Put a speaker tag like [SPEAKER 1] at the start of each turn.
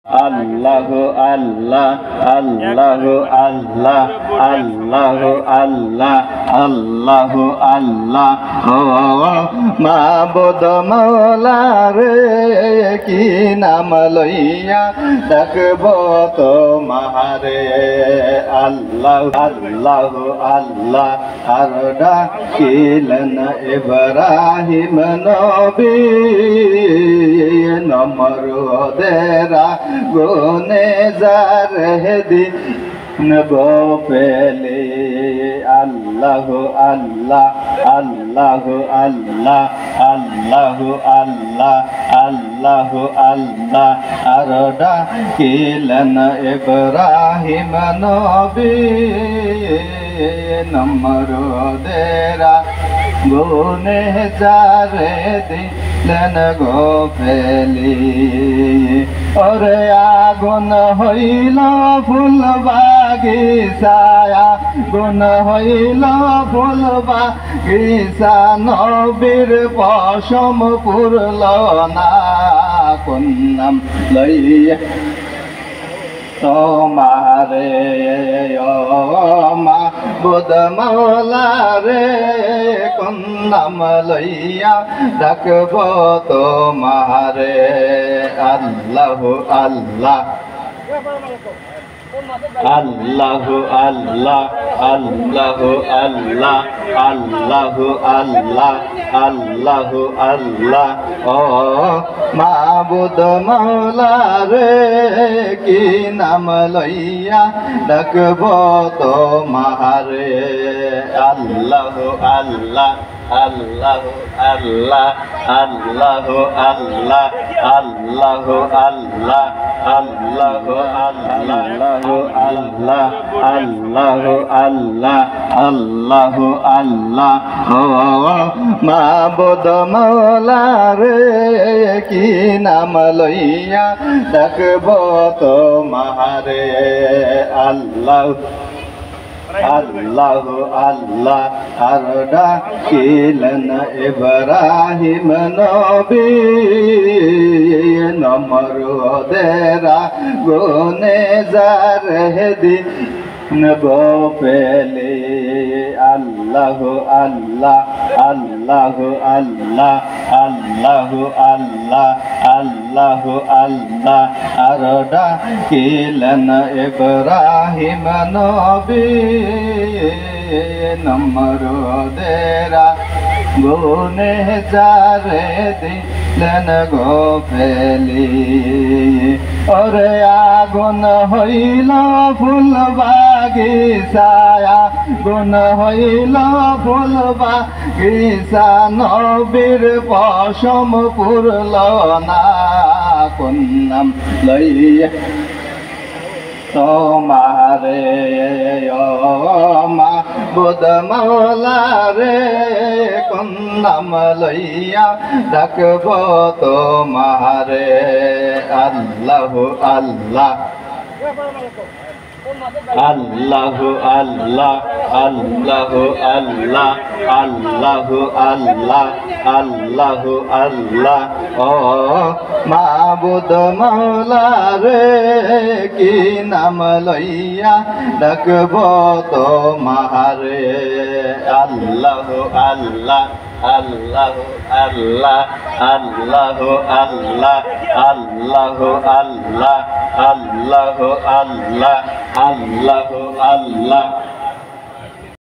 [SPEAKER 1] আল্লাহ আল্লাহ আল্লাহ আল্লাহ আল্লাহ আল্লাহ আল্লাহ আল্লাহ ও মাবুদ মাওলা রে কি নাম লইয়া ডাকব তোমারে আল্লাহ আল্লাহ আল্লাহ আর ডাকিলেন ইব্রাহিম নবী নমরুদেরা গুনে যারে দিন গো পেলে আল্লাহ আল্লাহ আল্লাহ আল্লাহ আল্লাহ আল্লাহ আল্লাহ আল্লাহ আর ডাকিলেন ইব্রাহিম নবী নমরুদেরা গুনে যারে দিলেন গো ফেলি ওরে আগুন হইল ফুল বাগিচায়া গুণ হইল ফুল বাগিচা নবীর পশম পুরল না কোন নাম লইয়া তোমারে মাবুদ মাওলা রে কোন নাম লইয়া ডাকব তোমারে আল্লাহ আল্লাহ আল্লাহ আল্লাহ আল্লাহ আল্লাহ আল্লাহ আল্লাহ আল্লাহ আল্লাহ ও মাবুদ মাওলা রে কি নাম লইয়া ডাকব তোমারে আল্লাহ আল্লাহ আল্লাহ আল্লাহ আল্লাহ আল্লাহ আল্লাহ আল্লাহ আল্লাহ আল্লাহ আল্লাহ আল্লাহ আল্লাহ আল্লাহ আল্লাহ ও মাবুদ মাওলা রে কি নাম লইয়া ডাকব তোমারে আল্লাহ আল্লাহ আল্লাহ আর ডাকিলেন ইব্রাহিম নবী নমরুদেরা গুনে যারে দিন গো পেলে আল্লাহ আল্লাহ আল্লাহ আল্লাহ আল্লাহ আল্লাহ আল্লাহ আল্লাহ আর ডাকিলেন ইব্রাহিম নবী নমরুদেরা গুনে যারে দিলেন গো ফেলি ওরে আগুন হইল ফুল বাগিচায়া গুণ হইল ফুল বাগিচা নবীর পশম পুরল না কোন নাম লইয়া তোমারে মাবুদ মাওলা রে কোন নাম লইয়া ডাকব তোমারে আল্লাহ আল্লাহ আল্লাহ আল্লাহ আল্লাহ আল্লাহ আল্লাহ আল্লাহ আল্লাহ আল্লাহ ও মাবুদ মাওলা রে কি নাম লইয়া ডাকব তোমারে আল্লাহ আল্লাহ আল্লাহ আল্লাহ আল্লাহ আল্লাহ আল্লাহ আল্লাহ আল্লাহ আল্লাহ আল্লাহ আল্লাহ